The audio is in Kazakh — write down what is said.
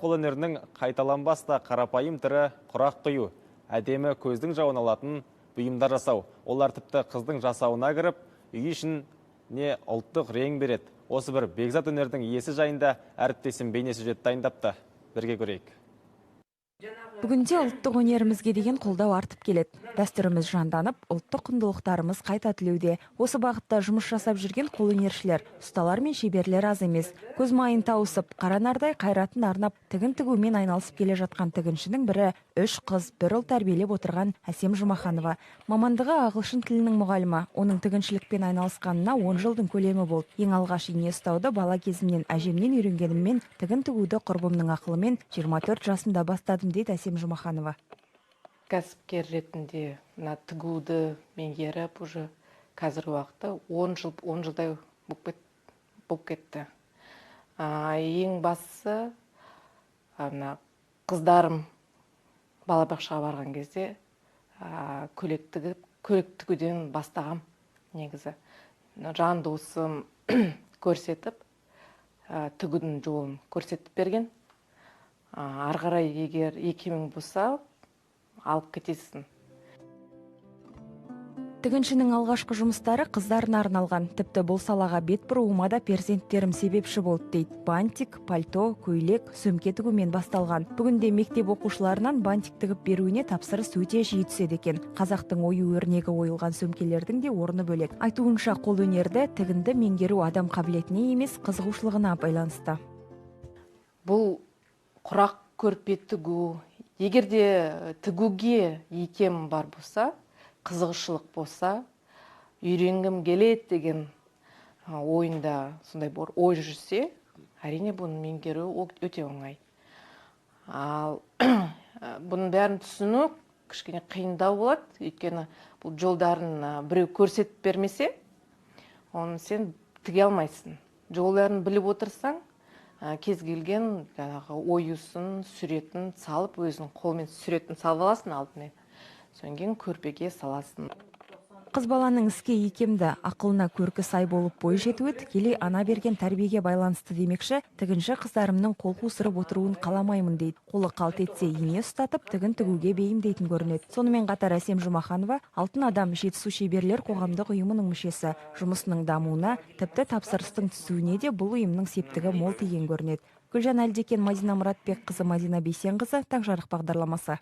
Қолөнерінің қайталанбас та қарапайым түрі құрақ құю, әдемі көздің жауын алатын бұйымдар жасау. Олар тіпті қыздың жасауына кіріп, үй ішін не ұлттық рең береді. Осы бір бекзат өнердің иесі жайында әріптесім бейнесюжет дайындапты. Бірге көрейік. Бүгінде ұлттық өнерімізге деген қолдау артып келеді. Дәстүріміз жанданып, ұлттық құндылықтарымыз қайта түлеуде. Осы бағытта жұмыс жасап жүрген қолөнершілер, ұсталар мен шеберлер аз емес. Көз майын тауысып, қаранардай қайратын арнап, тігін тігумен айналысып келе жатқан тігіншінің бірі 3 қыз, 1 ұл тәрбиелеп отырған Әсем Жұмаханова. Мамандығы ағылшын тілінің мұғалімі. Оның тігіншілікпен айналысқанына 10 жылдың көлемі болды. Ең алғаш ине ұстауды бала кезімнен әжемнен үйренгеніммен, тігін тігуді құрбымның ақылымен 24 жасымда бастадым дейді Әсем Жұмаханова. Кәсіпкер ретінде тігуді меңгеріп, уже қазір уақытта 10 жылдай болып кетті. Ең бастысы, қыздарым балабақшаға барған кезде көйлек тігуден бастағам негізі. Жан досым көрсетіп, тігудің жолын көрсетіп берген. Ары қарай егер екеуің болса, алып кетесің. Тігіншінің алғашқы жұмыстары қыздарына арналған. Тіпті бұл салаға бет бұруыма да перзенттерім себепші болды дейді. Бантик, пальто, көйлек, сөмке тігумен басталған. Бүгінде мектеп оқушыларынан бантик тігіп беруіне тапсырыс өте жиі түседі екен. Қазақтың ою өрнегі ойылған сөмкелердің де орны бөлек. Айтуынша қолөнерді тігінді меңгеру адам қабілетіне емес, қызығушылығына байланысты. Бұл құрақ көрпе тігу, егерде тігуге екем бар болса, қызығушылық болса, үйренгім келеді деген ойында сондай бір ой жүрсе, әрине бұны меңгеру өте оңай. Ал бұның бәрін түсіну кішкене қиындау болады, өйткені бұл жолдарын біреу көрсетіп бермесе, оны сен тіге алмайсың. Жолдарын біліп отырсаң, кез келген оюсын, суретін салып, өзінің қолмен суретін салып аласың алдымен. Содан кейін көрпеге саласың. Қыз баланың іске икемді, ақылына көркі сай болып бой жетуі тікелей ана берген тәрбиеге байланысты демекші, тігінші қыздарымның қол қусырып отыруын қаламаймын дейді. Қолы қалт етсе ине ұстатып, тігін тігуге бейімдейтін көрінеді. Сонымен қатар Әсем Жұмаханова алтын адам жетісу шеберлер қоғамдық ұйымының мүшесі. Жұмысының дамуына, тіпті тапсырыстың түсуіне де бұл ұйымның септігі мол тиген көрінеді. Гүлжан Әлдекен, Мадина Мұратбек қызы, Мадина Бейсенқызы, Таңжарық бағдарламасы.